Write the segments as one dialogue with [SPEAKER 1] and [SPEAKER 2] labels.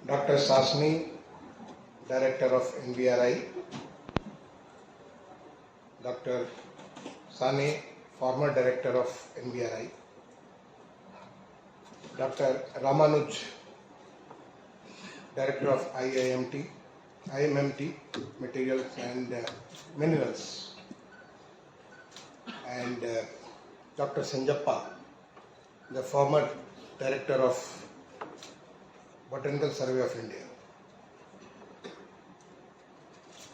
[SPEAKER 1] Dr. Sasni, Director of NBRI, Dr. Sane, former Director of NBRI, Dr. Ramanuj, Director of IMMT, Materials and Minerals, and Dr. Sanjappa, the former Director of Botanical Survey of India.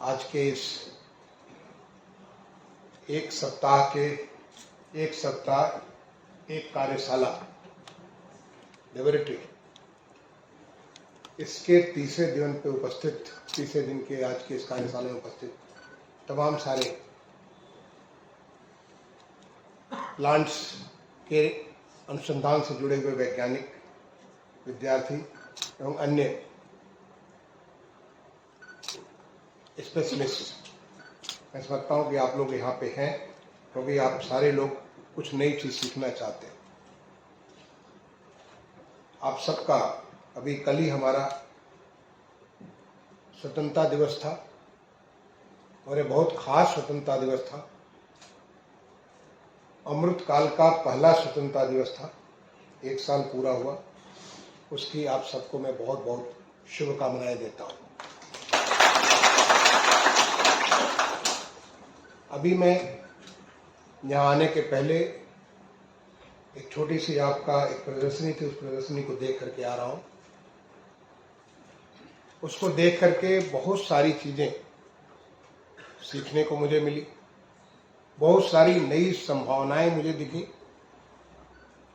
[SPEAKER 1] आज के इस एक सप्ताह एक कार्यशाला laboratory इसके तीसरे दिन के आज के इस कार्यशाला में उपस्थित तमाम सारे प्लांट्स के अनुसंधान से जुड़े हुए वैज्ञानिक, विद्यार्थी एवं अन्य स्पेशलिस्ट, मैं समझता हूँ कि आप लोग यहाँ पे हैं क्योंकि आप सारे लोग कुछ नई चीज सीखना चाहते हैं। आप सबका अभी कल ही हमारा स्वतंत्रता दिवस था और ये बहुत खास स्वतंत्रता दिवस था। अमृत काल का पहला स्वतंत्रता दिवस था, 1 साल पूरा हुआ। उसकी आप सबको मैं बहुत बहुत शुभकामनाएं देता हूं। अभी मैं यहाँ आने के पहले एक छोटी सी आपका एक प्रदर्शनी थी, उस प्रदर्शनी को देख करके आ रहा हूं। उसको देख करके बहुत सारी चीजें सीखने को मुझे मिली, बहुत सारी नई संभावनाएं मुझे दिखी,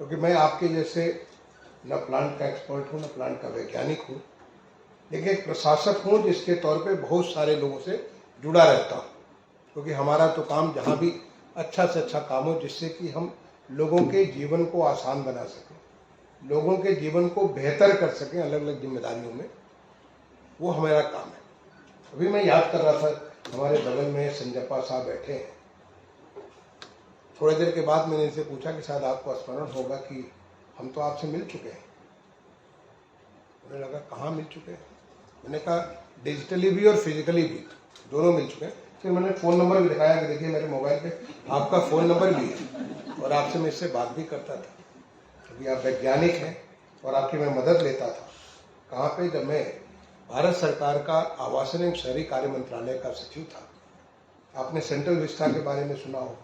[SPEAKER 1] क्योंकि मैं आपके जैसे न प्लांट का एक्सपर्ट हूं, न प्लांट का वैज्ञानिक हूं, लेकिन एक प्रशासक हूं जिसके तौर पे बहुत सारे लोगों से जुड़ा रहता हूं। क्योंकि हमारा तो काम जहां भी अच्छा से अच्छा काम हो जिससे कि हम लोगों के जीवन को आसान बना सकें, लोगों के जीवन को बेहतर कर सकें अलग अलग जिम्मेदारियों में, वो हमारा काम है। अभी मैं याद कर रहा था, हमारे बगल में संजप्पा साहब बैठे हैं। थोड़ी देर के बाद मैंने इनसे पूछा कि शायद आपको स्मरण होगा कि हम तो आपसे मिल चुके हैं। उन्हें लगा कहाँ मिल चुके हैं। मैंने कहा डिजिटली भी और फिजिकली भी दोनों मिल चुके हैं। फिर मैंने फ़ोन नंबर भी दिखाया कि देखिए मेरे मोबाइल पे आपका फ़ोन नंबर भी है और आपसे मैं इससे बात भी करता था, क्योंकि आप वैज्ञानिक हैं और आपकी मैं मदद लेता था। कहाँ पे? जब मैं भारत सरकार का आवासन एवं शहरी कार्य मंत्रालय का सचिव था। आपने सेंट्रल विस्टा के बारे में सुना होगा।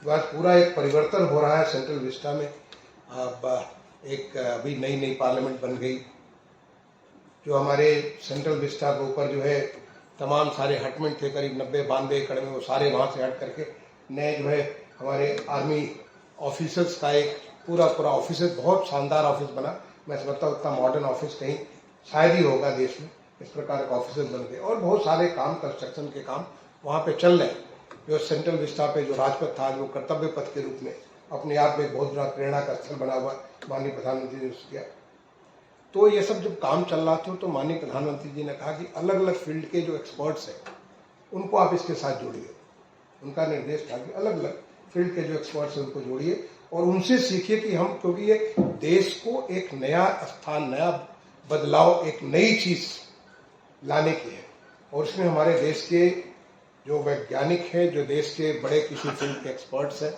[SPEAKER 1] तो आज पूरा एक परिवर्तन हो रहा है सेंट्रल विस्टा में। अब एक अभी नई पार्लियामेंट बन गई, जो हमारे सेंट्रल विस्टा के ऊपर जो है तमाम सारे हटमेंट थे, करीब 90-92 एकड़ में, वो सारे वहाँ से हट करके नए जो है हमारे आर्मी ऑफिसर्स का एक पूरा ऑफिस, बहुत शानदार ऑफिस बना। मैं समझता हूँ उतना मॉडर्न ऑफिस कहीं शायद ही होगा देश में। इस प्रकार का ऑफिस बन गए और बहुत सारे काम, कंस्ट्रक्शन के काम वहाँ पे चल रहे हैं। जो सेंट्रल विस्टा पे जो राजपथ था, जो कर्तव्य पथ के रूप में अपने आप में बहुत बड़ा प्रेरणा का स्थल बना हुआ, माननीय प्रधानमंत्री ने उसको किया। तो ये सब जब काम चल रहा था तो माननीय प्रधानमंत्री जी ने कहा कि अलग अलग फील्ड के जो एक्सपर्ट्स हैं उनको आप इसके साथ जोड़िए। उनका निर्देश था कि अलग अलग फील्ड के जो एक्सपर्ट्स हैं उनको जोड़िए और उनसे सीखिए कि हम, क्योंकि ये देश को एक नया स्थान, नया बदलाव, एक नई चीज लाने की है। और उसमें हमारे देश के जो वैज्ञानिक हैं, जो देश के बड़े किसी फील्ड के एक्सपर्ट्स हैं,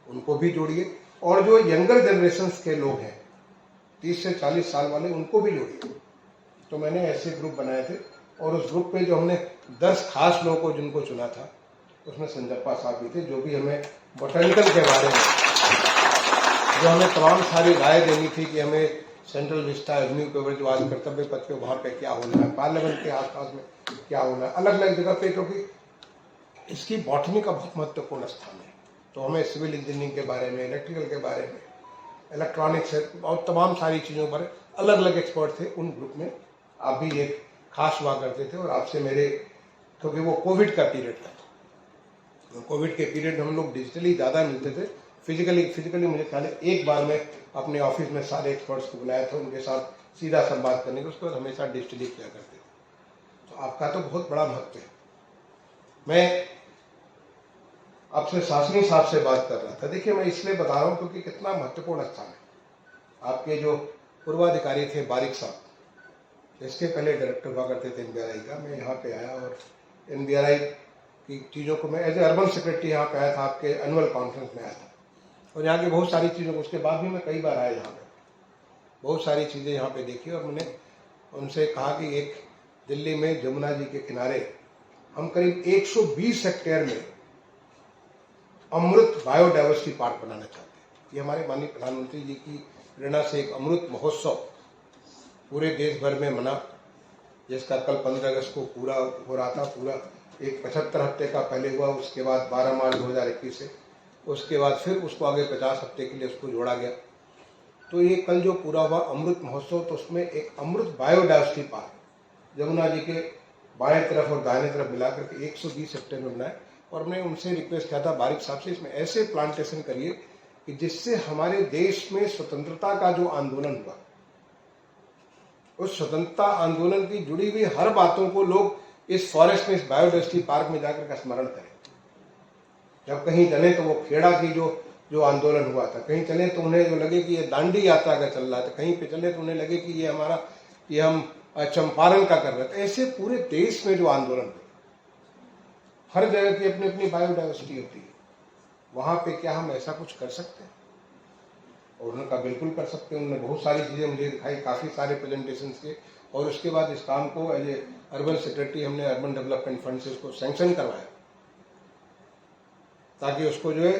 [SPEAKER 1] उनको भी जोड़िए और जो यंगर जनरेशन के लोग हैं 30 से 40 साल वाले, उनको भी जोड़िए। तो मैंने ऐसे ग्रुप बनाए थे और उस ग्रुप पे जो हमने 10 खास लोगों को जिनको चुना था, उसमें संजप्पा साहब भी थे, जो भी हमें बोटेनिकल के बारे में, जो हमें तमाम सारी राय देनी थी कि हमें सेंट्रल विस्टा एवेन्यू के ऊपर जो आज कर्तव्य पथ पे वहाँ पे क्या होना है, पार्लियामेंट के आसपास में क्या होना है, अलग अलग जगह पे, क्योंकि इसकी बॉटनी का बहुत महत्वपूर्ण स्थान है। तो हमें सिविल इंजीनियरिंग के बारे में, इलेक्ट्रिकल के बारे में, इलेक्ट्रॉनिक्स और तमाम सारी चीज़ों पर अलग अलग एक्सपर्ट थे। उन ग्रुप में आप भी एक खास हुआ करते थे और आपसे मेरे, क्योंकि वो कोविड का पीरियड था, तो कोविड के पीरियड में हम लोग डिजिटली ज़्यादा मिलते थे। फिजिकली मुझे ख्याल है एक बार मैं अपने ऑफिस में सारे एक्सपर्ट्स को बुलाया था, उनके साथ सीधा संवाद करने के, उसके बाद हमेशा डिजिटली किया करते थे। तो आपका तो बहुत बड़ा महत्व है। मैं आपसे सासनी साहब से बात कर रहा था। देखिए मैं इसलिए बता रहा हूँ क्योंकि कितना महत्वपूर्ण स्थान है। आपके जो पूर्वाधिकारी थे बारिक साहब, इसके पहले डायरेक्टर हुआ करते थे एनबीआरआई का। मैं यहाँ पे आया और एनबीआरआई की चीज़ों को मैं एज ए अर्बन सेक्रेटरी यहाँ पे आया था, आपके एनुअल कॉन्फ्रेंस में आया था और यहाँ की बहुत सारी चीज़ों को, उसके बाद भी मैं कई बार आया यहाँ पे, बहुत सारी चीज़ें यहाँ पे देखी और मैंने उनसे कहा कि एक दिल्ली में जमुना जी के किनारे हम करीब 120 हेक्टेयर में अमृत बायोडाइवर्सिटी पार्क बनाना चाहते हैं। ये हमारे माननीय प्रधानमंत्री जी की प्रेरणा से एक अमृत महोत्सव पूरे देश भर में मना, जिसका कल 15 अगस्त को पूरा हो रहा था। पूरा एक 75 हफ्ते का पहले हुआ, उसके बाद 12 मार्च 2021 से, उसके बाद फिर उसको आगे 50 हफ्ते के लिए उसको जोड़ा गया। तो ये कल जो पूरा हुआ अमृत महोत्सव, तो उसमें एक अमृत बायोडाइवर्सिटी पार्क जमुना जी के बाएं तरफ और दाहिने तरफ मिलाकर के 120 हेक्टेयर में बनाए। और मैंने उनसे रिक्वेस्ट किया था बारिक साहब से, इसमें ऐसे प्लांटेशन करिए कि जिससे हमारे देश में स्वतंत्रता का जो आंदोलन हुआ, उस स्वतंत्रता आंदोलन की जुड़ी हुई हर बातों को लोग इस फॉरेस्ट में, इस बायोडाइवर्सिटी पार्क में जाकर का स्मरण करें। जब कहीं चले तो वो खेड़ा की जो आंदोलन हुआ था, कहीं चले तो उन्हें जो लगे कि ये दांडी यात्रा का चल रहा था, कहीं पे चले तो उन्हें लगे कि ये हम चंपारण का कर रहे थे। ऐसे पूरे देश में जो आंदोलन हुए, हर जगह की अपनी अपनी बायोडाइवर्सिटी होती है, वहां पे क्या हम ऐसा कुछ कर सकते हैं? और उनका बिल्कुल कर सकते हैं। उन्होंने बहुत सारी चीजें मुझे दिखाई, काफी सारे प्रेजेंटेशन के, और उसके बाद इस काम को एज ए अर्बन सेक्रेटरी हमने अर्बन डेवलपमेंट फंड से उसको सैंक्शन करवाया, ताकि उसको जो है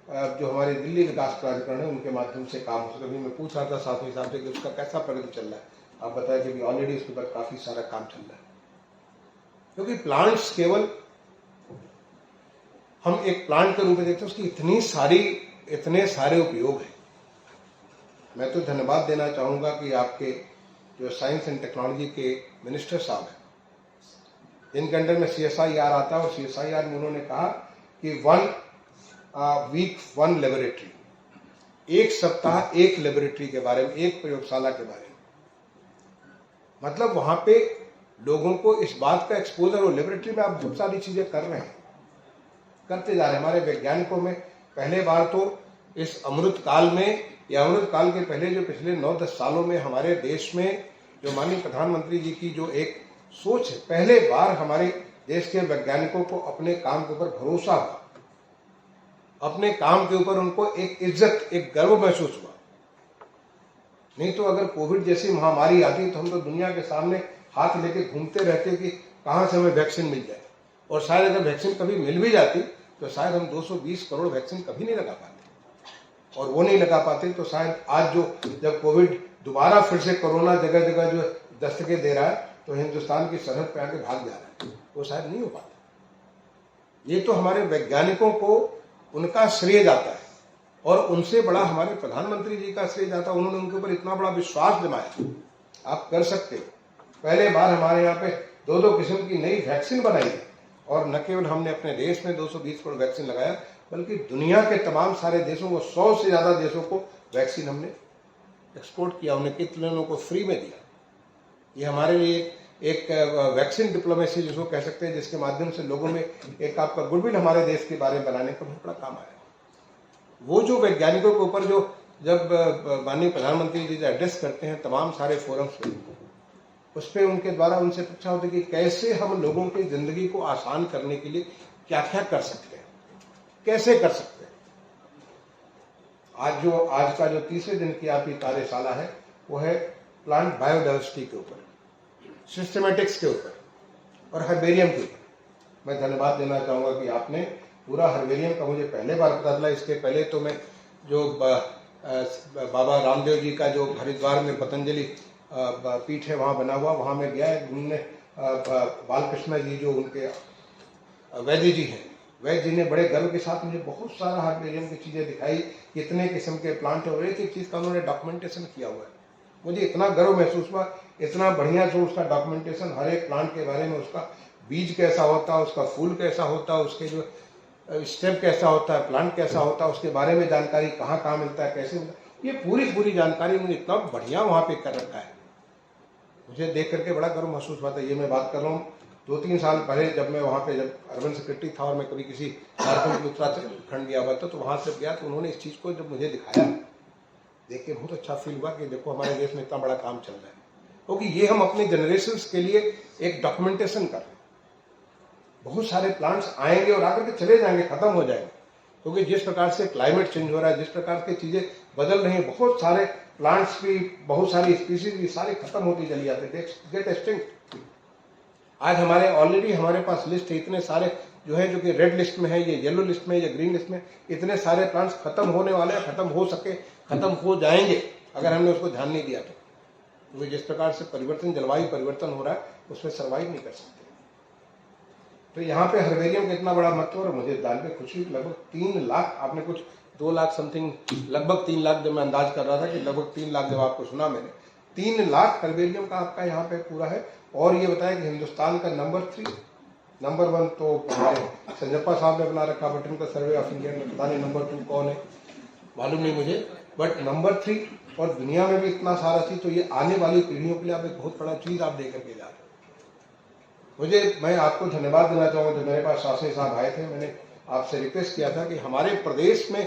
[SPEAKER 1] जो हमारे दिल्ली विकास प्राधिकरण है उनके माध्यम से काम हो सके। अभी मैं पूछ रहा था साथी साहब से कि उसका कैसा प्रगति चल रहा है, आप बताया कि ऑलरेडी उसके ऊपर काफी सारा काम चल रहा है। क्योंकि प्लांट्स केवल हम एक प्लांट के रूप में देखते हैं, उसकी इतने सारे उपयोग हैं। मैं तो धन्यवाद देना चाहूंगा कि आपके जो साइंस एंड टेक्नोलॉजी के मिनिस्टर साहब हैं, जिनके अंडर में CSIR आता है, और CSIR में उन्होंने कहा कि 1 वीक 1 लेबोरेटरी, एक सप्ताह एक लेबोरेटरी के बारे में, एक प्रयोगशाला के बारे में। मतलब वहां पे लोगों को इस बात का एक्सपोजर हो, लेबोरेटरी में आप बहुत सारी चीजें कर रहे हैं, करते जा रहे हैं। हमारे वैज्ञानिकों में पहले बार तो इस अमृत काल में, या अमृत काल के पहले जो पिछले 9-10 सालों में हमारे देश में जो माननीय प्रधानमंत्री जी की जो एक सोच है, पहले बार हमारे देश के वैज्ञानिकों को अपने काम के ऊपर भरोसा हुआ, अपने काम के ऊपर उनको एक इज्जत, एक गर्व महसूस हुआ। नहीं तो अगर कोविड जैसी महामारी आती तो हम तो दुनिया के सामने हाथ लेके घूमते रहते कि कहां से हमें वैक्सीन मिल जाए, और शायद अगर वैक्सीन कभी मिल भी जाती तो शायद हम 220 करोड़ वैक्सीन कभी नहीं लगा पाते, और वो नहीं लगा पाते तो शायद आज जब कोविड दोबारा फिर से कोरोना जगह जगह जो दस्तके दे रहा है, तो हिंदुस्तान की सरहद पे आके भाग जा रहा है, वो शायद नहीं हो पाता। ये तो हमारे वैज्ञानिकों को उनका श्रेय जाता है, और उनसे बड़ा हमारे प्रधानमंत्री जी का श्रेय जाता है। उन्होंने उनके ऊपर इतना बड़ा विश्वास जमाया, आप कर सकते हो। पहले बार हमारे यहाँ पे 2-2 किस्म की नई वैक्सीन बनाई, और न केवल हमने अपने देश में 220 करोड़ वैक्सीन लगाया, बल्कि दुनिया के तमाम सारे देशों को, 100 से ज्यादा देशों को वैक्सीन हमने एक्सपोर्ट किया, उन्हें कितने लोगों को फ्री में दिया। ये हमारे लिए एक वैक्सीन डिप्लोमेसी जिसको कह सकते हैं, जिसके माध्यम से लोगों में एक आपका गुडविल हमारे देश के बारे में बनाने का बहुत बड़ा काम आया। वो जो वैज्ञानिकों के ऊपर जब माननीय प्रधानमंत्री जी एड्रेस करते हैं तमाम सारे फोरम्स में, उस पर उनके द्वारा उनसे पूछा होता है कि कैसे हम लोगों की जिंदगी को आसान करने के लिए क्या क्या कर सकते हैं, कैसे कर सकते हैं। आज का जो तीसरे दिन की आपकी कार्यशाला है, वो है प्लांट बायोडाइवर्सिटी के ऊपर, सिस्टमेटिक्स के ऊपर और हर्बेरियम के ऊपर। मैं धन्यवाद देना चाहूंगा कि आपने पूरा हर्बेरियम का मुझे पहले बार पता चला। इसके पहले तो मैं जो बाबा रामदेव जी का जो हरिद्वार में पतंजलि पीठ है वहाँ बना हुआ, वहाँ में गया है घूमने। बालकृष्ण जी जो उनके वैद्य जी हैं, वैद्य जी ने बड़े गर्व के साथ मुझे बहुत सारा हर्बेरियम की चीज़ें दिखाई, कितने किस्म के प्लांट है, और एक चीज़ का उन्होंने डॉक्यूमेंटेशन किया हुआ है। मुझे इतना गर्व महसूस हुआ, इतना बढ़िया जो उसका डॉक्यूमेंटेशन, हर एक प्लांट के बारे में, उसका बीज कैसा होता है, उसका फूल कैसा होता है, उसके जो स्टेम कैसा होता है, प्लांट कैसा होता है, उसके बारे में जानकारी, कहाँ कहाँ मिलता है, कैसे मिलता है, ये पूरी जानकारी मुझे इतना बढ़िया वहाँ पे कर रखा है। मुझे देख करके बड़ा गर्व महसूस हुआ था। ये मैं बात कर रहा हूँ 2-3 साल पहले, जब मैं वहाँ पे जब अर्बन सेक्रेटरी था और मैं कभी किसी झारखंड के उत्तराखंड गया हुआ था, तो वहाँ से गया तो उन्होंने इस चीज़ को जब मुझे दिखाया, देख के बहुत अच्छा फील हुआ कि देखो हमारे देश में इतना बड़ा काम चल रहा है। क्योंकि ये हम अपने जनरेशन्स के लिए एक डॉक्यूमेंटेशन कर रहे हैं। बहुत सारे प्लांट्स आएंगे और आकर के चले जाएंगे, खत्म हो जाएंगे, क्योंकि जिस प्रकार से क्लाइमेट चेंज हो रहा है, जिस प्रकार की चीजें बदल रही हैं, बहुत सारे प्लांट्स भी, बहुत सारी स्पीसीज भी सारी खत्म होती चली जाती है, गेट एक्सटिंक्ट। आज हमारे हमारे पास लिस्ट है, इतने सारे जो है, जो कि रेड लिस्ट में है, ये येलो लिस्ट में, ये ग्रीन लिस्ट में, इतने सारे प्लांट्स खत्म होने वाले हैं, खत्म हो सके, खत्म हो जाएंगे अगर हमने उसको ध्यान नहीं दिया तो। क्योंकि जिस प्रकार से परिवर्तन, जलवायु परिवर्तन हो रहा है, उसमें सर्वाइव नहीं कर सकते। तो यहाँ पे हर्बेरियम का इतना बड़ा महत्व, और मुझे जान के खुशी, लगभग 3 लाख, आपने कुछ 2 लाख समथिंग, लगभग 3 लाख जब मैं अंदाज कर रहा था कि लगभग 3 लाख जब आपको सुना मैंने, 3 लाख हर्बेरियम का आपका यहाँ पे पूरा है। और ये बताया कि हिंदुस्तान का नंबर 1 तो हमारे संजप्पा साहब ने बना रखा, बोटैनिकल सर्वे ऑफ इंडिया में। पता नहीं नंबर 2 कौन है, मालूम नहीं मुझे, बट नंबर 3, और दुनिया में भी इतना सारा चीज। तो ये आने वाली पीढ़ियों के लिए आप एक बहुत बड़ा चीज आप देकर के जा रहे हैं। मैं आपको धन्यवाद देना चाहूंगा, जो मेरे पास शास्त्री साहब आए थे, मैंने आपसे रिक्वेस्ट किया था कि हमारे प्रदेश में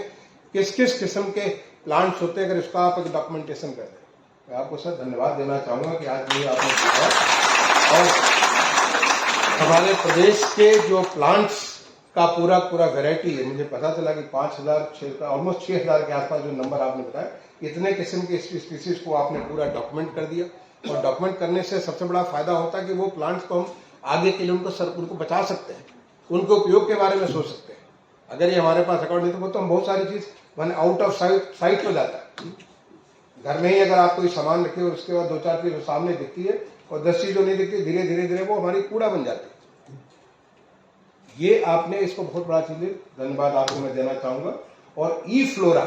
[SPEAKER 1] किस किस किस्म के प्लांट्स होते हैं, अगर इसका आप एक डॉक्यूमेंटेशन कर दें। मैं आपको सर धन्यवाद देना चाहूंगा कि आज मुझे आपने दिया, और हमारे प्रदेश के जो प्लांट्स का पूरा वैरायटी है, मुझे पता चला कि 5,000 ऑलमोस्ट 6,000 के आसपास जो नंबर आपने बताया, इतने किस्म के स्पीसीज को आपने पूरा डॉक्यूमेंट कर दिया। और डॉक्यूमेंट करने से सबसे बड़ा फायदा होता है कि वो प्लांट्स को हम आगे के लिए उनको बचा सकते हैं, उनके उपयोग के बारे में सोच सकते हैं। अगर ये हमारे पास अकाउंट नहीं तो हम बहुत सारी चीज मैंने आउट ऑफ साइट हो जाता है। घर में ही अगर आप कोई सामान रखे और उसके बाद 2-4 चीज सामने दिखती है और 10 चीजों नहीं दिखती, धीरे धीरे वो हमारी कूड़ा बन जाती है। ये आपने इसको बहुत बड़ा चीज, धन्यवाद आपको मैं देना चाहूंगा। और ई फ्लोरा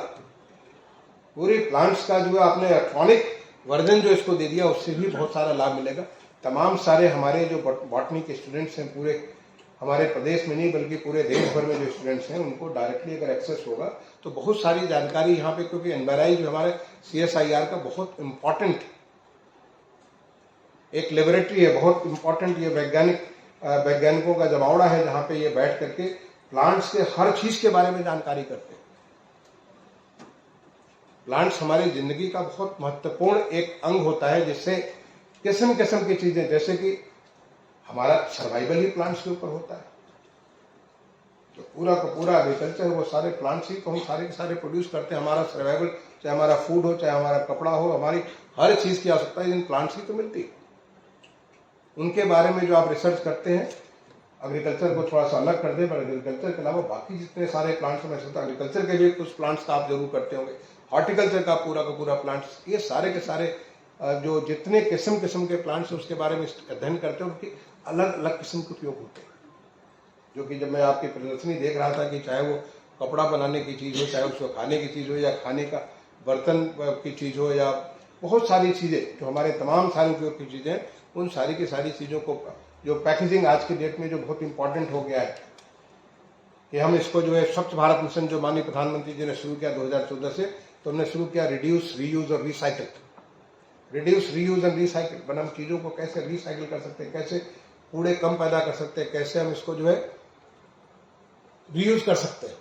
[SPEAKER 1] पूरे प्लांट्स का जो है आपने इलेक्ट्रॉनिक वर्जन जो इसको दे दिया, उससे भी बहुत सारा लाभ मिलेगा। तमाम सारे हमारे जो बॉटनी के स्टूडेंट्स हैं, पूरे हमारे प्रदेश में नहीं बल्कि पूरे देश भर में जो स्टूडेंट्स हैं, उनको डायरेक्टली अगर एक्सेस होगा तो बहुत सारी जानकारी यहाँ पे, क्योंकि एनवायरमेंट जो हमारे CSIR का बहुत इंपॉर्टेंट एक लेबोरेटरी है, बहुत इंपॉर्टेंट ये वैज्ञानिकों का जमावड़ा है, जहां पे ये बैठ करके प्लांट्स के हर चीज के बारे में जानकारी करते हैं। प्लांट्स हमारी जिंदगी का बहुत महत्वपूर्ण एक अंग होता है, जिससे किस्म किस्म की चीजें, जैसे कि हमारा सर्वाइवल ही प्लांट्स के ऊपर होता है। तो पूरा का पूरा एग्रीकल्चर, वो सारे प्लांट्स ही तो हम सारे के सारे प्रोड्यूस करते हैं। हमारा सर्वाइवल, चाहे हमारा फूड हो, चाहे हमारा कपड़ा हो, हमारी हर चीज की आवश्यकता इन प्लांट्स ही तो मिलती है। उनके बारे में जो आप रिसर्च करते हैं, एग्रीकल्चर को थोड़ा सा अलग कर दें, पर एग्रीकल्चर के अलावा बाकी जितने सारे प्लांट्स में सकता, एग्रीकल्चर के भी कुछ प्लांट्स का आप जरूर करते होंगे, हॉर्टिकल्चर का पूरा प्लांट्स, ये सारे के सारे जो जितने किस्म के प्लांट्स हैं उसके बारे में अध्ययन करते हैं, उनके अलग अलग किस्म के उपयोग होते हैं। जो कि जब मैं आपकी प्रदर्शनी देख रहा था कि चाहे वो कपड़ा बनाने की चीज हो, चाहे उसको खाने की चीज हो, या खाने का बर्तन की चीज हो, या बहुत सारी चीजें जो हमारे तमाम सारे उपयोग की चीजें, उन सारी की सारी चीजों को, जो पैकेजिंग आज की डेट में जो बहुत इंपॉर्टेंट हो गया है, कि हम इसको जो है स्वच्छ भारत मिशन जो माननीय प्रधानमंत्री जी ने शुरू किया 2014 से, तो हमने शुरू किया रिड्यूस, रीयूज और recycle. Reduce, reuse and recycle, हम चीजों को कैसे रिसाइकिल कर सकते हैं, कैसे कूड़े कम पैदा कर सकते हैं, कैसे हम इसको जो है रीयूज कर सकते हैं।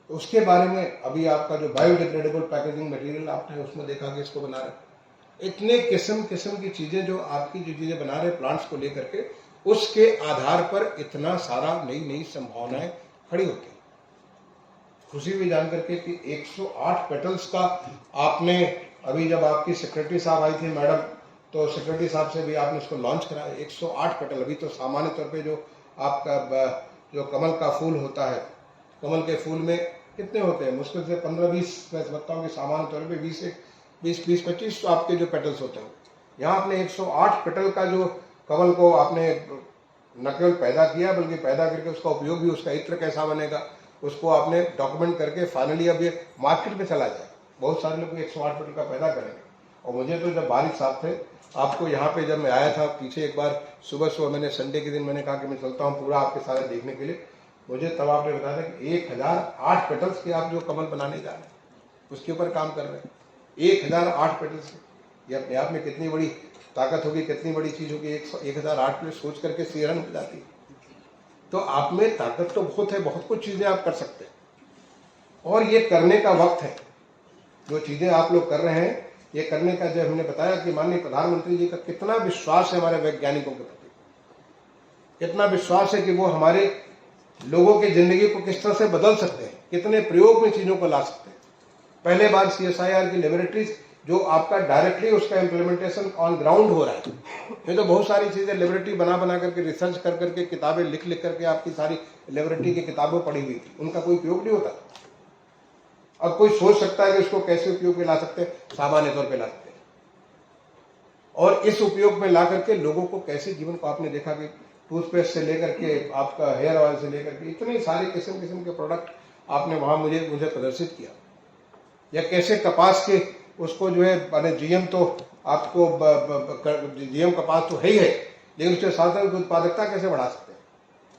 [SPEAKER 1] तो उसके बारे में अभी आपका जो बायोडिग्रेडेबल पैकेजिंग मटेरियल आपने उसमें देखा कि इसको बना रहे, इतने किस्म की चीजें जो आपकी जो चीजें बना रहे प्लांट्स को लेकर के, उसके आधार पर इतना सारा नई संभावनाएं खड़ी होती है। खुशी भी जान करके कि 108 पेटल्स का आपने, अभी जब आपकी सेक्रेटरी साहब आई थी मैडम, तो सेक्रेटरी साहब से भी आपने इसको लॉन्च कराया। 108 पेटल, अभी तो सामान्य तौर पे जो आपका जो कमल का फूल होता है, कमल के फूल में कितने होते हैं, मुश्किल से 15-20, मैं समझता हूँ कि सामान्य तौर पे 20-25 आपके जो पेटल्स होते हैं। यहाँ आपने 108 पेटल का जो कमल को आपने न केवल पैदा किया, बल्कि पैदा करके उसका उपयोग भी, उसका इत्र कैसा बनेगा, उसको आपने डॉक्यूमेंट करके फाइनली अब ये मार्केट में चला जाए। बहुत सारे लोग 108 पेटल का पैदा करेंगे। और मुझे तो जब बारिश साहब थे, आपको यहाँ पे जब मैं आया था पीछे एक बार सुबह मैंने संडे के दिन मैंने कहा कि मैं चलता हूँ पूरा आपके सारे देखने के लिए, मुझे तब आपने बताया था कि 1008 पेटल्स के आप जो कमल बनाने जा रहे हैं, उसके ऊपर काम कर रहे हैं। 1008 पेटल्स, ये अपने आप में कितनी बड़ी ताकत होगी, कितनी बड़ी चीज होगी। 1008 पे सोच करके सिहरन हो जाती है। तो आप में ताकत तो बहुत है, बहुत कुछ चीजें आप कर सकते हैं, और ये करने का वक्त है। जो चीजें आप लोग कर रहे हैं, ये करने का जब हमने बताया कि माननीय प्रधानमंत्री जी का कितना विश्वास है हमारे वैज्ञानिकों के प्रति, कितना विश्वास है कि वो हमारे लोगों की जिंदगी को किस तरह से बदल सकते हैं, कितने प्रयोग में चीजों को ला सकते हैं। पहले बार CSIR की लेबोरेटरीज जो आपका डायरेक्टली उसका इम्प्लीमेंटेशन ऑन ग्राउंड हो रहा है। ये तो बहुत सारी चीजें लेबोरेटरी बना करके, रिसर्च कर करके, किताबें लिख करके आपकी सारी लेबोरेटरी की किताबें पढ़ी हुई थी, उनका कोई उपयोग नहीं होता। अब कोई सोच सकता है कि उसको कैसे उपयोग में ला सकते हैं, सामान्य तौर पर ला सकते हैं। और इस उपयोग में ला करके लोगों को कैसे जीवन को, आपने देखा कि टूथपेस्ट से लेकर के आपका हेयर ऑयल से लेकर के इतने सारे किस्म किस्म के प्रोडक्ट आपने वहां मुझे प्रदर्शित किया। या कैसे कपास के उसको जो है, माने जीएम तो आपको जीएम कपास तो है ही है, लेकिन उसके साथ साथ उत्पादकता कैसे बढ़ा सकते हैं,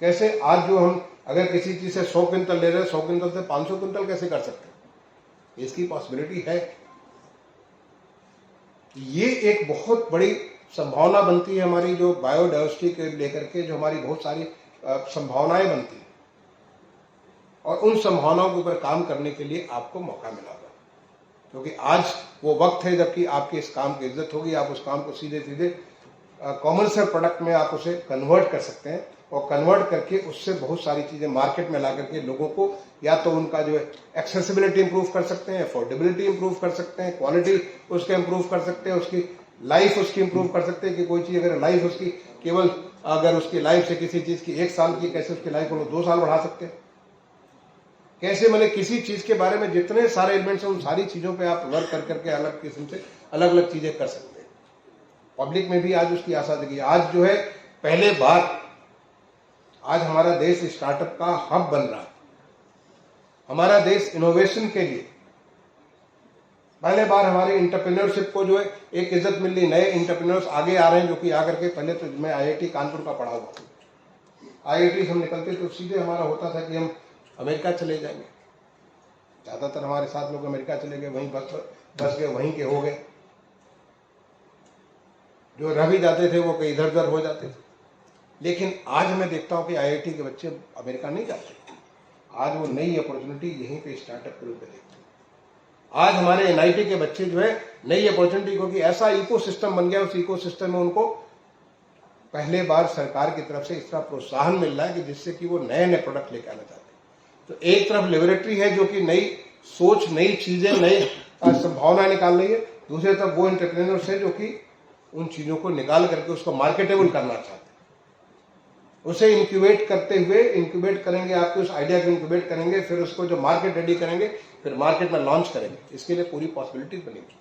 [SPEAKER 1] कैसे आज जो हम अगर किसी चीज से 100 क्विंटल ले रहे हैं, 100 क्विंटल से 500 क्विंटल कैसे कर सकते हैं, इसकी पॉसिबिलिटी है। ये एक बहुत बड़ी संभावना बनती है हमारी, जो बायोडाइवर्सिटी के लेकर के जो हमारी बहुत सारी संभावनाएं बनती है, और उन संभावनाओं के ऊपर काम करने के लिए आपको मौका मिला होगा, क्योंकि आज वो वक्त है जबकि आपके इस काम की इज्जत होगी। आप उस काम को सीधे सीधे कॉमर्शियल प्रोडक्ट में आप उसे कन्वर्ट कर सकते हैं, और कन्वर्ट करके उससे बहुत सारी चीजें मार्केट में ला करके लोगों को या तो उनका जो है एक्सेसिबिलिटी इंप्रूव कर सकते हैं, अफोर्डेबिलिटी इंप्रूव कर सकते हैं, क्वालिटी उसके इंप्रूव कर सकते हैं, उसकी लाइफ उसकी इंप्रूव कर सकते हैं कि कोई चीज अगर लाइफ उसकी केवल अगर उसकी लाइफ से किसी चीज की 1 साल की, कैसे उसकी लाइफ को 2 साल बढ़ा सकते हैं, कैसे मतलब किसी चीज के बारे में जितने सारे एलिमेंट्स हैं उन सारी चीजों पे आप वर्क कर करके अलग किस्म से अलग अलग चीजें कर सकते हैं। पब्लिक में भी आज उसकी आशा जगी। आज जो है पहले बार आज हमारा देश स्टार्टअप का हब बन रहा है। हमारा देश इनोवेशन के लिए पहले बार हमारे एंटरप्रेन्योरशिप को जो है एक इज्जत मिल रही, नए एंटरप्रेन्योर्स आगे आ रहे हैं जो कि आकर के, पहले तो मैं IIT कानपुर का पढ़ा हुआ, IIT हम निकलते तो सीधे हमारा होता था कि हम अमेरिका चले जाएंगे। ज्यादातर हमारे साथ लोग अमेरिका चले गए, वहीं बस गए, वहीं के हो गए। जो रह भी जाते थे वो कहीं इधर उधर हो जाते थे। लेकिन आज मैं देखता हूं कि IIT के बच्चे अमेरिका नहीं जाते, आज वो नई अपॉर्चुनिटी यहीं पे स्टार्टअप के रूप में देखते हैं। आज हमारे NIT के बच्चे जो है नई अपॉर्चुनिटी, क्योंकि ऐसा इकोसिस्टम बन गया, उस इकोसिस्टम में उनको पहले बार सरकार की तरफ से इस तरह प्रोत्साहन मिल रहा है कि जिससे कि वो नए नए प्रोडक्ट लेकर आना चाहते हैं। तो एक तरफ लेबोरेटरी है जो कि नई सोच, नई चीजें, नई संभावनाएं निकाल रही है, दूसरी तरफ वो एंटरप्रेन्योर्स है जो कि उन चीजों को निकाल करके उसको मार्केटेबल करना चाहते हैं। उसे इंक्यूबेट करते हुए, इंक्यूबेट करेंगे, आपके उस आइडिया को इंक्यूबेट करेंगे, फिर उसको जो मार्केट रेडी करेंगे, फिर मार्केट में लॉन्च करेंगे। इसके लिए पूरी पॉसिबिलिटीज बनेगी।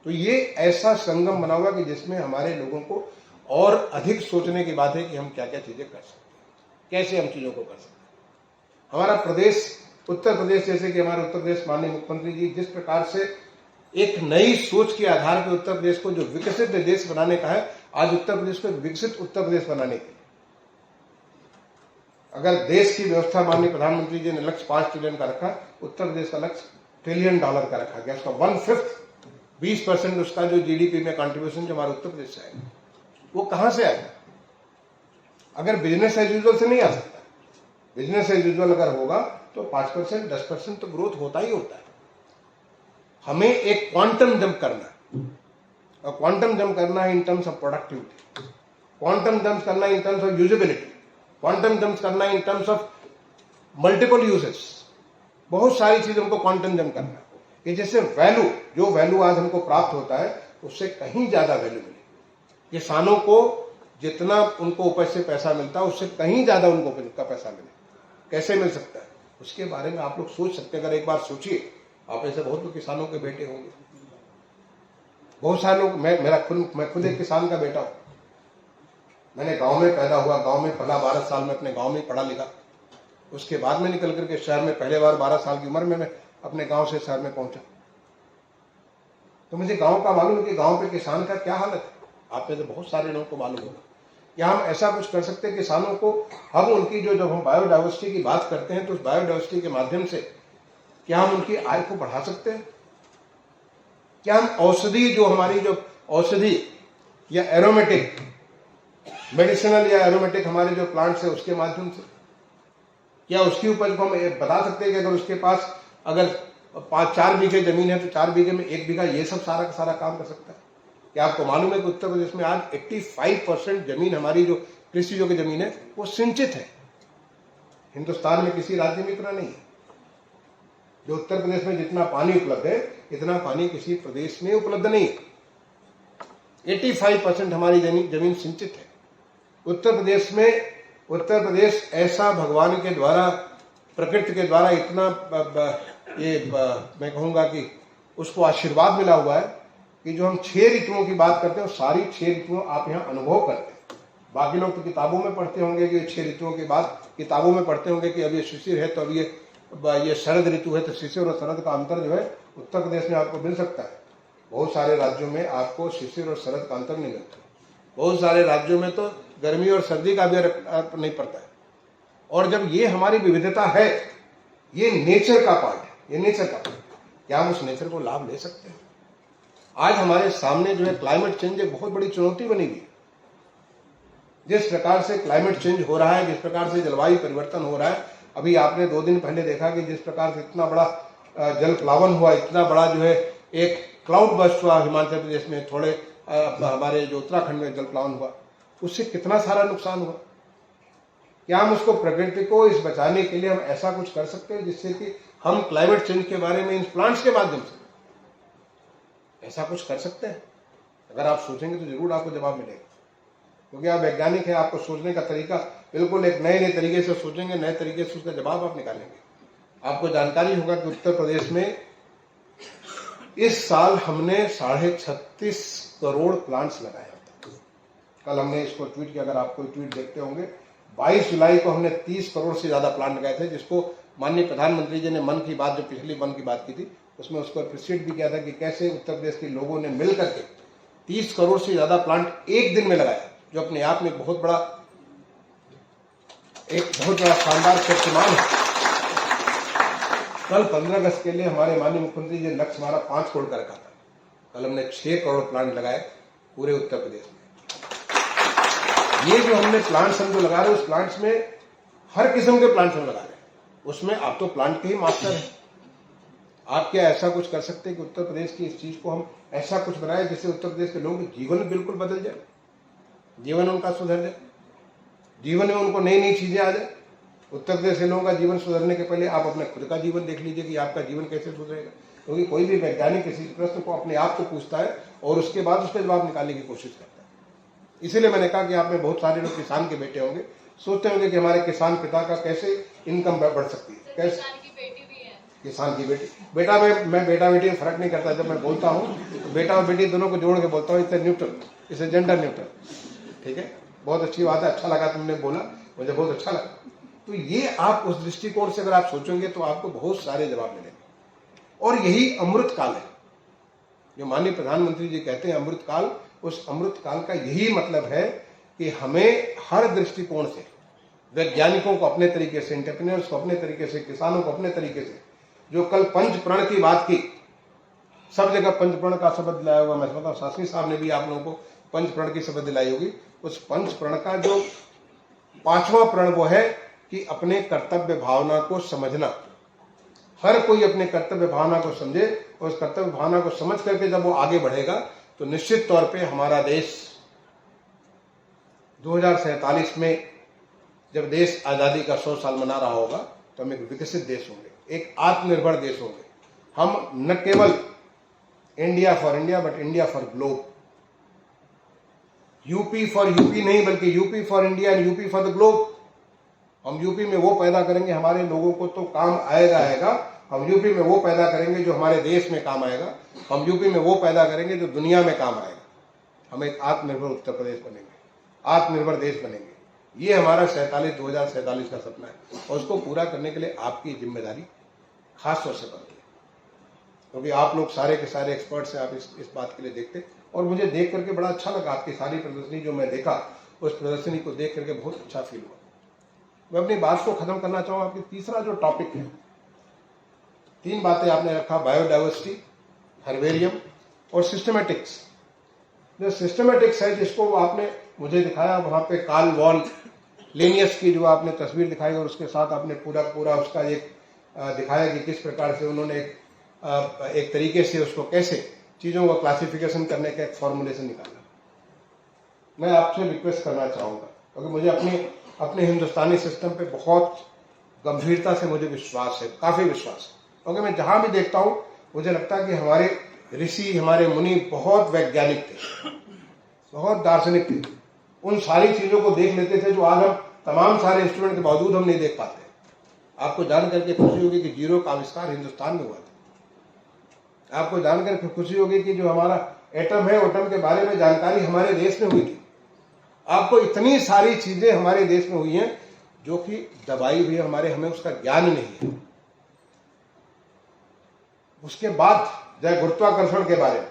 [SPEAKER 1] तो ये ऐसा संगम बना होगा कि जिसमें हमारे लोगों को और अधिक सोचने की बात है कि हम क्या क्या चीजें कर सकते हैं, कैसे हम चीजों को कर सकते हैं। हमारा प्रदेश, उत्तर प्रदेश, जैसे कि हमारे उत्तर प्रदेश माननीय मुख्यमंत्री जी जिस प्रकार से एक नई सोच के आधार पर उत्तर प्रदेश को जो विकसित देश बनाने का है, आज उत्तर प्रदेश को एक विकसित उत्तर प्रदेश बनाने के लिए अगर देश की व्यवस्था माननीय प्रधानमंत्री जी ने लक्ष्य 5 ट्रिलियन का रखा, उत्तर प्रदेश का लक्ष्य $1 ट्रिलियन का रखा गया। उसका 1/5 20% उसका जो GDP में कंट्रीब्यूशन जो हमारे उत्तर प्रदेश से आएगा, वो कहां से आएगा? अगर बिजनेस एज यूजुअल से नहीं आ सकता। बिजनेस एज यूजुअल अगर होगा तो 5% 10% तो ग्रोथ होता ही होता है। हमें एक क्वांटम जंप करना है, और क्वांटम जंप करना है in terms of productivity, quantum jump करना है in terms of usability, quantum jump करना है in terms of multiple uses. बहुत सारी चीजों को क्वांटम जंप करना है कि जैसे वैल्यू, जो वैल्यू आज हमको प्राप्त होता है उससे कहीं ज्यादा वैल्यू मिले। किसानों को जितना उनको उपज से पैसा मिलता है उससे कहीं ज्यादा उनको उपज का पैसा मिले। कैसे मिल सकता है उसके बारे में आप लोग सोच सकते हैं। अगर एक बार सोचिए, आप ऐसे बहुत लोग किसानों के बेटे होंगे, बहुत सारे लोग, मैं खुद एक किसान का बेटा हूं। मैंने गांव में पैदा हुआ, गांव में पला, 12 साल में अपने गांव में पढ़ा लिखा। उसके बाद में निकल करके शहर में, पहले बार 12 साल की उम्र में मैं अपने गांव से शहर में पहुंचा। तो मुझे गांव का मालूम है कि गांव के किसान का क्या हालत है। आप में से बहुत सारे लोगों को मालूम होगा। क्या हम ऐसा कुछ कर सकते हैं किसानों को, हम उनकी जो, जब हम बायोडाइवर्सिटी की बात करते हैं तो उस बायोडाइवर्सिटी के माध्यम से क्या हम उनकी आय को बढ़ा सकते हैं? क्या हम औषधि, जो हमारी जो औषधि या एरोमेटिक, मेडिसिनल या एरोमेटिक हमारे जो प्लांट्स है उसके माध्यम से क्या उसकी उपज को हम बता सकते हैं कि अगर उसके पास अगर 5 4 बीघे जमीन है तो 4 बीघे में 1 बीघा ये सब सारा का सारा काम कर सकता है। क्या आपको मालूम है कि उत्तर प्रदेश में आज 85% जमीन हमारी जो कृषि योग्य जमीन है वो सिंचित है। हिंदुस्तान में किसी राज्य में इतना नहीं है। जो उत्तर प्रदेश में जितना पानी उपलब्ध है इतना पानी किसी प्रदेश में उपलब्ध नहीं है। 85% हमारी जमीन सिंचित है। उत्तर प्रदेश ऐसा भगवान के द्वारा, प्रकृति के द्वारा इतना मैं कहूंगा कि उसको आशीर्वाद मिला हुआ है कि जो हम 6 ऋतुओं की बात करते हैं वो सारी 6 ऋतुओं आप यहाँ अनुभव करते हैं। बाकी लोग तो किताबों में पढ़ते होंगे कि 6 ऋतुओं के बाद किताबों में पढ़ते होंगे कि अब ये शिशिर है तो अब ये शरद ऋतु है, तो शिशिर और शरद का अंतर जो है उत्तर प्रदेश में आपको मिल सकता है। बहुत सारे राज्यों में आपको शिशिर और शरद का अंतर नहीं मिलता। बहुत सारे राज्यों में तो गर्मी और सर्दी का भी अर्थ नहीं पड़ता है। और जब ये हमारी विविधता है, ये नेचर का पार्ट है, ये नेचर का पार्ट है, क्या हम उस नेचर को लाभ ले सकते हैं? आज हमारे सामने जो है क्लाइमेट चेंज एक बहुत बड़ी चुनौती बनी हुई है। जिस प्रकार से क्लाइमेट चेंज हो रहा है, जिस प्रकार से जलवायु परिवर्तन हो रहा है, अभी आपने 2 दिन पहले देखा कि जिस प्रकार से इतना बड़ा जल प्लावन हुआ, इतना बड़ा जो है एक क्लाउड बस्ट हुआ हिमाचल प्रदेश में, थोड़े हमारे जो उत्तराखंड में जल प्लावन हुआ, उससे कितना सारा नुकसान हुआ। क्या हम उसको, प्रकृति को इस बचाने के लिए हम ऐसा कुछ कर सकते हैं जिससे कि हम क्लाइमेट चेंज के बारे में इन प्लांट्स के माध्यम से ऐसा कुछ कर सकते हैं? अगर आप सोचेंगे तो जरूर आपको जवाब मिलेगा, क्योंकि आप वैज्ञानिक हैं। आपको सोचने का तरीका बिल्कुल एक नए तरीके से सोचेंगे, नए तरीके से उसका जवाब आप निकालेंगे। आपको जानकारी होगा कि उत्तर प्रदेश में इस साल हमने 36.5 करोड़ प्लांट्स लगाए। कल हमने इसको ट्वीट किया, अगर आप कोई ट्वीट देखते होंगे, 22 जुलाई को हमने 30 करोड़ से ज्यादा प्लांट लगाए थे, जिसको माननीय प्रधानमंत्री जी ने मन की बात, जो पिछली मन की बात की थी, उसमें उसको अप्रिशिएट भी किया था कि कैसे उत्तर प्रदेश के लोगों ने मिलकर के 30 करोड़ से ज्यादा प्लांट एक दिन में लगाया, जो अपने आप में एक बहुत बड़ा शानदार कीर्तिमान है। कल 15 अगस्त के लिए हमारे माननीय मुख्यमंत्री जी ने लक्ष्य हमारा 5 करोड़ का रखा था। कल हमने 6 करोड़ प्लांट लगाए पूरे उत्तर प्रदेश में। ये जो हमने प्लांट्स हम जो लगा रहे हैं, उस प्लांट्स में हर किस्म के प्लांट्स हम लगा रहे हैं, उसमें आप तो प्लांट के ही मास्टर हैं। आप क्या ऐसा कुछ कर सकते हैं कि उत्तर प्रदेश की इस चीज को हम ऐसा कुछ बनाए जिससे उत्तर प्रदेश के लोगों के जीवन बिल्कुल बदल जाए, जीवन उनका सुधर जाए, जीवन में उनको नई नई चीजें आ जाए। उत्तर प्रदेश के लोगों का जीवन सुधरने के पहले आप अपने खुद का जीवन देख लीजिए कि आपका जीवन कैसे सुधरेगा, क्योंकि कोई भी वैज्ञानिक किसी प्रश्न को अपने आप को पूछता है और उसके बाद उसका जवाब निकालने की कोशिश करता है। इसीलिए मैंने कहा कि आप में बहुत सारे लोग किसान के बेटे होंगे, सोचते होंगे कि हमारे किसान पिता का कैसे इनकम बढ़ सकती है, कैसे किसान की बेटी। बेटा मैं बेटा बेटी में फर्क नहीं करता। जब मैं बोलता हूँ तो बेटा और बेटी दोनों को जोड़ के बोलता हूँ, इसे न्यूट्रल, इसे जेंडर न्यूट्रल। ठीक है, बहुत अच्छी बात है, अच्छा लगा तुमने बोला, मुझे बहुत अच्छा लगा। तो ये आप उस दृष्टिकोण से अगर आप सोचेंगे तो आपको बहुत सारे जवाब मिलेंगे। और यही अमृत काल है, जो माननीय प्रधानमंत्री जी कहते हैं अमृत काल। उस अमृत काल का यही मतलब है कि हमें हर दृष्टिकोण से, वैज्ञानिकों को अपने तरीके से, एंटरप्रेन्योर्स को अपने तरीके से, किसानों को अपने तरीके से, जो कल पंच प्रण की बात की, सब जगह पंच प्रण का शब्द दिलाया हुआ। मैं समझता हूँ शास्त्री साहब ने भी आप लोगों को पंच प्रण की शब्द दिलाई होगी। उस पंच प्रण का जो 5वां प्रण वो है कि अपने कर्तव्य भावना को समझना। हर कोई अपने कर्तव्य भावना को समझे, और उस कर्तव्य भावना को समझ करके जब वो आगे बढ़ेगा तो निश्चित तौर पे हमारा देश 2047 में जब देश आजादी का 100 साल मना रहा होगा तो हम एक विकसित देश होंगे, एक आत्मनिर्भर देश होंगे। हम न केवल India for India but India for globe, UP for UP नहीं बल्कि UP for India and UP for the globe. हम यूपी में वो पैदा करेंगे, हमारे लोगों को तो काम आएगा। हम यूपी में वो पैदा करेंगे जो हमारे देश में काम आएगा। हम यूपी में वो पैदा करेंगे जो दुनिया में काम आएगा। हम एक आत्मनिर्भर उत्तर प्रदेश बनेंगे, आत्मनिर्भर देश बनेंगे। ये हमारा 2047 का सपना है, और उसको पूरा करने के लिए आपकी जिम्मेदारी खास तौर से बनती है, क्योंकि आप लोग सारे के सारे एक्सपर्ट्स हैं। आप इस बात के लिए देखते, और मुझे देख करके बड़ा अच्छा लगा। आपकी सारी प्रदर्शनी जो मैं देखा, उस प्रदर्शनी को देख करके बहुत अच्छा फील हुआ। मैं अपनी बात को खत्म करना चाहूंगा। आपकी तीसरा जो टॉपिक है, 3 बातें आपने रखा, बायोडाइवर्सिटी, हर्बेरियम और सिस्टमेटिक्स। जो सिस्टमेटिक्स है, जिसको आपने मुझे दिखाया, वहां पे कार्ल वॉन लेनियस की जो आपने तस्वीर दिखाई, और उसके साथ आपने पूरा उसका एक दिखाया कि किस प्रकार से उन्होंने एक तरीके से उसको कैसे चीज़ों का क्लासिफिकेशन करने का एक फॉर्मुलेशन निकाला। मैं आपसे रिक्वेस्ट करना चाहूँगा, क्योंकि मुझे अपने हिंदुस्तानी सिस्टम पे बहुत गंभीरता से मुझे विश्वास है, काफ़ी विश्वास है, क्योंकि मैं जहाँ भी देखता हूँ मुझे लगता है कि हमारे ऋषि, हमारे मुनि बहुत वैज्ञानिक थे, बहुत दार्शनिक थे। उन सारी चीज़ों को देख लेते थे जो आज हम तमाम सारे इंस्ट्रूमेंट के बावजूद हम नहीं देख पाते। आपको जान करके खुशी होगी कि जीरो का आविष्कार हिंदुस्तान में हुआ था। आपको जानकर खुशी होगी कि जो हमारा एटम है, एटम के बारे में जानकारी हमारे देश में हुई थी। आपको इतनी सारी चीजें हमारे देश में हुई हैं जो कि दबाई हुई हमारे, हमें उसका ज्ञान नहीं है। उसके बाद जय गुरुत्वाकर्षण के बारे में,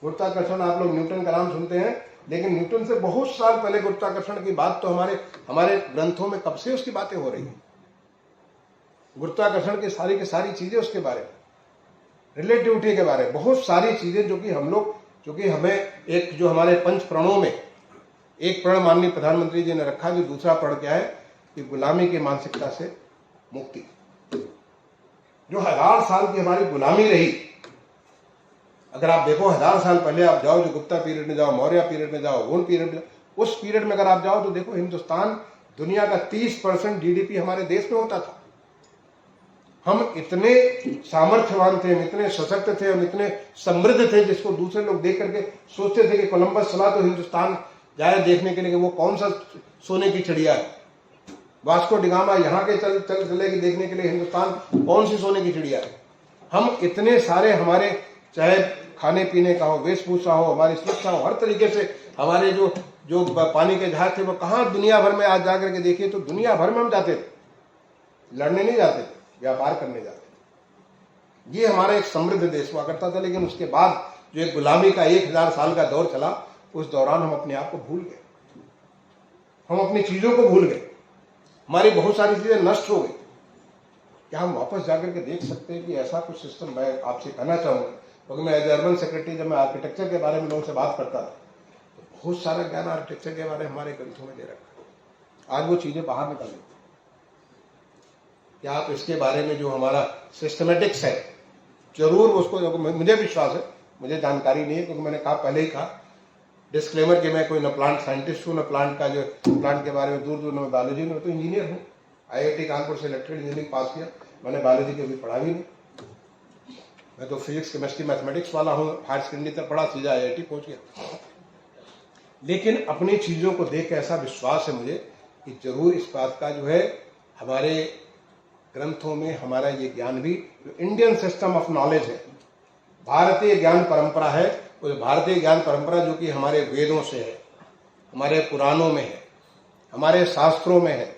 [SPEAKER 1] गुरुत्वाकर्षण आप लोग न्यूटन का नाम सुनते हैं, लेकिन न्यूटन से बहुत साल पहले गुरुत्वाकर्षण की बात तो हमारे ग्रंथों में कब से उसकी बातें हो रही हैं। गुरुत्वाकर्षण की सारी चीजें उसके बारे में, रिलेटिविटी के बारे में बहुत सारी चीजें जो कि हम लोग, जो कि हमें एक जो हमारे पंच प्रणों में एक प्रण माननीय प्रधानमंत्री जी ने रखा, जो दूसरा प्रण क्या है कि गुलामी की मानसिकता से मुक्ति। जो 1000 साल की हमारी गुलामी रही, अगर आप देखो 1000 साल पहले आप जाओ, जो गुप्ता पीरियड में जाओ, मौर्य पीरियड में जाओ, हुन पीरियड में, उस पीरियड में अगर आप जाओ तो देखो हिंदुस्तान दुनिया का 30% जीडीपी हमारे देश में होता था। हम इतने सामर्थ्यवान थे, हम इतने सशक्त थे, हम इतने समृद्ध थे, जिसको दूसरे लोग देख करके सोचते थे कि कोलंबस चला तो हिंदुस्तान जाए देखने के लिए कि वो कौन सा सोने की चिड़िया है। वास्को डिगामा यहाँ के चलेगी देखने के लिए हिंदुस्तान कौन सी सोने की चिड़िया है। हम इतने सारे, हमारे चाहे खाने पीने का हो, वेशभूषा हो, हमारी सुरक्षा हो, हर तरीके से हमारे जो पानी के जहाज थे वो कहाँ दुनिया भर में आज जाकर के देखिए तो दुनिया भर में हम जाते थे, लड़ने नहीं जाते थे, व्यापार करने जाते थे। ये हमारा एक समृद्ध देश हुआ करता था। लेकिन उसके बाद जो एक गुलामी का 1000 साल का दौर चला, उस दौरान हम अपने आप को भूल गए, हम अपनी चीजों को भूल गए, हमारी बहुत सारी चीजें नष्ट हो गई। क्या हम वापस जाकर के देख सकते हैं कि ऐसा कुछ सिस्टम? मैं आपसे कहना चाहूंगा, क्योंकि मैं एज अर्बन सेक्रेटरी जब मैं आर्किटेक्चर के बारे में लोगों से बात करता था तो बहुत सारा ज्ञान आर्किटेक्चर के बारे में हमारे ग्रंथों में दे रखा है। आज वो चीजें बाहर निकल रही। क्या आप इसके बारे में जो हमारा सिस्टमेटिक्स है, जरूर उसको, मुझे विश्वास है, मुझे जानकारी नहीं है, क्योंकि मैंने कहा पहले ही कहा डिस्क्लेमर कि मैं कोई न प्लांट साइंटिस्ट हूँ, न प्लांट का जो प्लांट के बारे में दूर न बायोलॉजी में, तो इंजीनियर हूँ। IIT कानपुर से इलेक्ट्रिकल इंजीनियरिंग पास किया, मैंने बायोलॉजी कभी पढ़ा भी नहीं। मैं तो फिजिक्स, केमिस्ट्री, मैथमेटिक्स वाला हूँ, हायर सेकेंडरी तक पढ़ा, सीधा IIT पहुंच गया। लेकिन अपनी चीजों को देख के ऐसा विश्वास है मुझे कि जरूर इस बात का जो है हमारे ग्रंथों में हमारा ये ज्ञान भी, जो इंडियन सिस्टम ऑफ नॉलेज है, भारतीय ज्ञान परंपरा है, वो भारतीय ज्ञान परंपरा जो कि हमारे वेदों से है, हमारे पुराणों में है, हमारे शास्त्रों में है,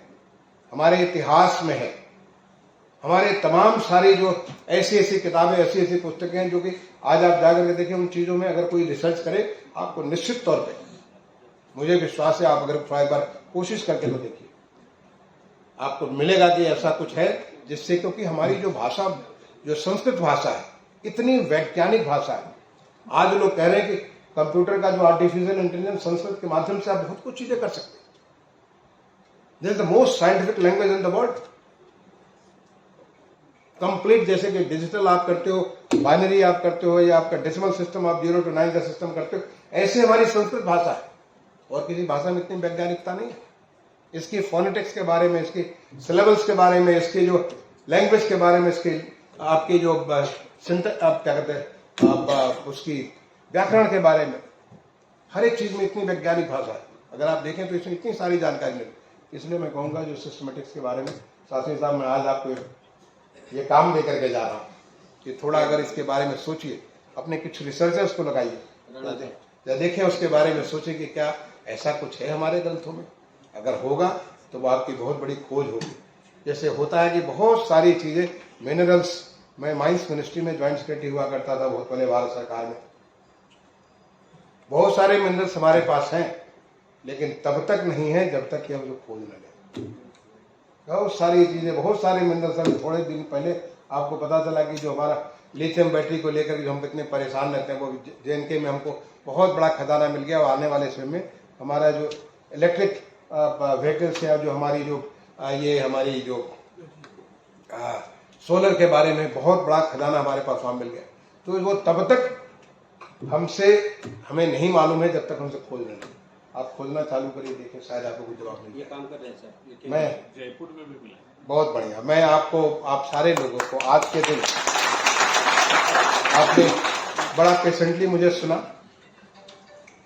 [SPEAKER 1] हमारे इतिहास में है, हमारे तमाम सारी जो ऐसी किताबें, ऐसी पुस्तकें हैं जो कि आज आप जाकर के देखिए, उन चीजों में अगर कोई रिसर्च करे, आपको निश्चित तौर पे, मुझे विश्वास है, आप अगर थोड़ा एक बार कोशिश करके तो देखिए, आपको मिलेगा कि ऐसा कुछ है जिससे, क्योंकि हमारी जो भाषा, जो संस्कृत भाषा है, इतनी वैज्ञानिक भाषा है। आज लोग कह रहे हैं कि कंप्यूटर का जो आर्टिफिशियल इंटेलिजेंस, संस्कृत के माध्यम से आप बहुत कुछ चीजें कर सकते हैं। This is the most scientific language in the world. Complete, जैसे कि डिजिटल आप करते हो, बाइनरी आप करते हो, या आपका डेसिमल सिस्टम आप 0 to 9 का सिस्टम करते हो, ऐसे हमारी संस्कृत भाषा है। और किसी भाषा में इतनी वैज्ञानिकता नहीं है। इसकी फोनेटिक्स के बारे में, इसके सिलेबल्स के बारे में, इसके जो लैंग्वेज के बारे में, इसके आपकी जो आप क्या कहते हैं, आप उसकी व्याकरण के बारे में, हर एक चीज में इतनी वैज्ञानिक भाषा है। अगर आप देखें तो इसमें इतनी सारी जानकारी मिली। इसलिए मैं कहूँगा जो सिस्टमेटिक्स के बारे में, शास्त्री साहब, मैं आज आपको ये काम दे करके जा रहा हूँ कि थोड़ा अगर इसके बारे में सोचिए, अपने कुछ रिसर्चर्स को लगाइए, या देखें उसके बारे में, सोचिए कि क्या ऐसा कुछ है हमारे ग्रंथों में। अगर होगा तो वो आपकी बहुत बड़ी खोज होगी। जैसे होता है कि बहुत सारी चीजें, मिनरल्स, मैं माइंस मिनिस्ट्री में ज्वाइंट सेक्रेटरी हुआ करता था बहुत पहले भारत सरकार में। बहुत सारे मिनरल्स हमारे पास हैं, लेकिन तब तक नहीं है जब तक कि हम लोग खोज न लें। बहुत सारी चीजें, बहुत सारे मिनरल्स, अभी थोड़े दिन पहले आपको पता चला कि जो हमारा लिथियम बैटरी को लेकर जो हम कितने परेशान रहते हैं, वो JNK में हमको बहुत बड़ा खजाना मिल गया। और आने वाले समय में हमारा जो इलेक्ट्रिक व्हीकल्स है, जो हमारी जो ये हमारी जो सोलर के बारे में बहुत बड़ा खजाना हमारे पास वहां मिल गया। तो वो तब तक हमें नहीं मालूम है जब तक हमसे खोल नहीं। आप खोलना चालू करिए, देखें शायद आपको कुछ जवाब मिल।
[SPEAKER 2] ये काम कर रहे हैं सर,
[SPEAKER 1] मैं
[SPEAKER 2] जयपुर में भी मिला। बहुत
[SPEAKER 1] बढ़िया। मैं आपको, आप सारे लोगों को आज के दिन आपने बड़ा पेशेंटली मुझे सुना।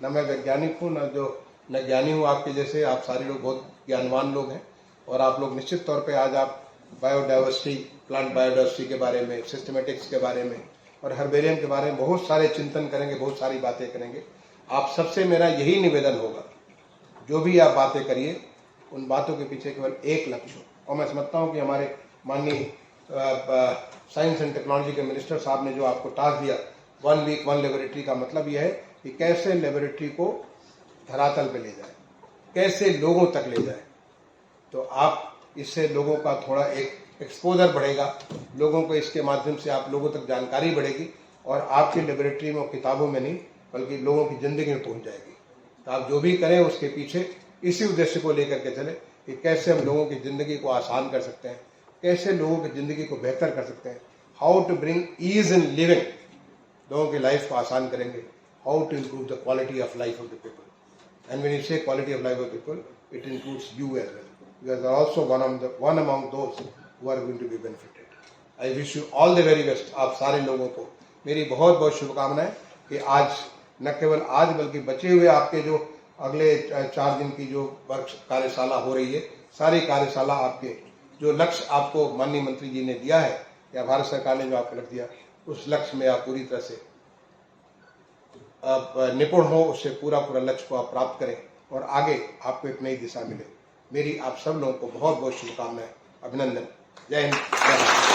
[SPEAKER 1] न मैं वैज्ञानिक हूँ न ज्ञानी हूँ आपके जैसे। आप सारे लोग बहुत ज्ञानवान लोग हैं और आप लोग निश्चित तौर पे आज आप बायोडाइवर्सिटी, प्लांट बायोडाइवर्सिटी के बारे में, सिस्टमेटिक्स के बारे में और हर्बेरियम के बारे में बहुत सारे चिंतन करेंगे, बहुत सारी बातें करेंगे। आप सबसे मेरा यही निवेदन होगा, जो भी आप बातें करिए उन बातों के पीछे केवल एक लक्ष्य हो। और मैं समझता हूँ कि हमारे माननीय साइंस एंड टेक्नोलॉजी के मिनिस्टर साहब ने जो आपको टास्क दिया 1 वीक 1 लेबोरेटरी का मतलब यह है कि कैसे लेबोरेटरी को धरातल पे ले जाए, कैसे लोगों तक ले जाए। तो आप इससे लोगों का थोड़ा एक एक्सपोजर बढ़ेगा, लोगों को इसके माध्यम से आप लोगों तक जानकारी बढ़ेगी और आपकी लेबोरेटरी में किताबों में नहीं बल्कि लोगों की जिंदगी में पहुंच जाएगी। तो आप जो भी करें उसके पीछे इसी उद्देश्य को लेकर के चले कि कैसे हम लोगों की जिंदगी को आसान कर सकते हैं, कैसे लोगों की जिंदगी को बेहतर कर सकते हैं, how to bring ease in living, लोगों की लाइफ को आसान करेंगे, how to improve the quality of life of the people. And when you say quality of life of people, it includes you as well. You are also one among those who are going to be benefited. I wish you all the very best। आप सारे लोगों को मेरी बहुत बहुत शुभकामनाएं कि आज न केवल आज बल्कि बचे हुए आपके जो अगले 4 दिन की जो वर्क कार्यशाला हो रही है, सारी कार्यशाला आपके जो लक्ष्य आपको माननीय मंत्री जी ने दिया है या भारत सरकार ने जो आपको लक्ष्य दिया, उस लक्ष्य में आप पूरी तरह से निपुण हो, उससे पूरा लक्ष्य को आप प्राप्त करें और आगे आपको एक नई दिशा मिले। मेरी आप सब लोगों को बहुत बहुत शुभकामनाएं, अभिनंदन। जय हिंद, जय भारत।